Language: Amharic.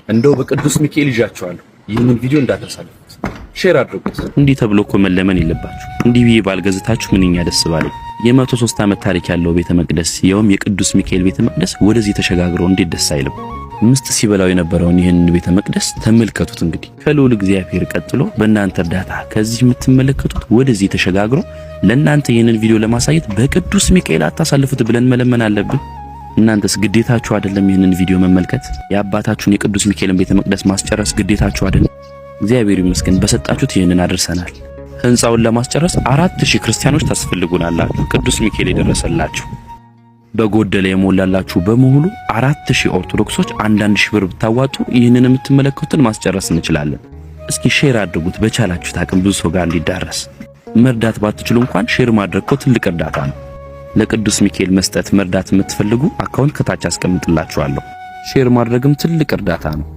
እንደው በቅዱስ ሚካኤል ይዣቸዋለሁ። ይህንን ቪዲዮ እንዳታሳልፉት፣ ሼር አድርጉት። እንዲህ ተብሎ እኮ መለመን የለባችሁ። እንዲህ ብዬ ባልገዝታችሁ ምንኛ ደስ ባለኝ። የ103 ዓመት ታሪክ ያለው ቤተ መቅደስ ይኸውም የቅዱስ ሚካኤል ቤተ መቅደስ ወደዚህ ተሸጋግሮ እንዴት ደስ አይልም? ምስጥ ሲበላው የነበረውን ይህንን ቤተ መቅደስ ተመልከቱት። እንግዲህ ከልዑል እግዚአብሔር ቀጥሎ በእናንተ እርዳታ ከዚህ የምትመለከቱት ወደዚህ ተሸጋግሮ ለእናንተ ይህንን ቪዲዮ ለማሳየት በቅዱስ ሚካኤል አታሳልፉት ብለን መለመን አለብን። እናንተስ ግዴታችሁ አይደለም? ይህንን ቪዲዮ መመልከት የአባታችሁን የቅዱስ ሚካኤልን ቤተ መቅደስ ማስጨረስ ግዴታችሁ አይደለም? እግዚአብሔር ይመስገን በሰጣችሁት ይህንን አድርሰናል። ህንጻውን ለማስጨረስ 4000 ክርስቲያኖች ታስፈልጉናላችሁ። ቅዱስ ሚካኤል የደረሰላችሁ በጎደለ የሞላላችሁ በመሆኑ 4000 ኦርቶዶክሶች 1000 ብር ብታዋጡ ይህንን የምትመለከቱትን ማስጨረስ እንችላለን። እስኪ ሼር አድርጉት በቻላችሁት አቅም ብዙ ሰው ጋር እንዲዳረስ። መርዳት ባትችሉ እንኳን ሼር ማድረግ እኮ ትልቅ እርዳታ ነው። ለቅዱስ ሚካኤል መስጠት መርዳት የምትፈልጉ አካውንት ከታች አስቀምጥላችኋለሁ። ሼር ማድረግም ትልቅ እርዳታ ነው።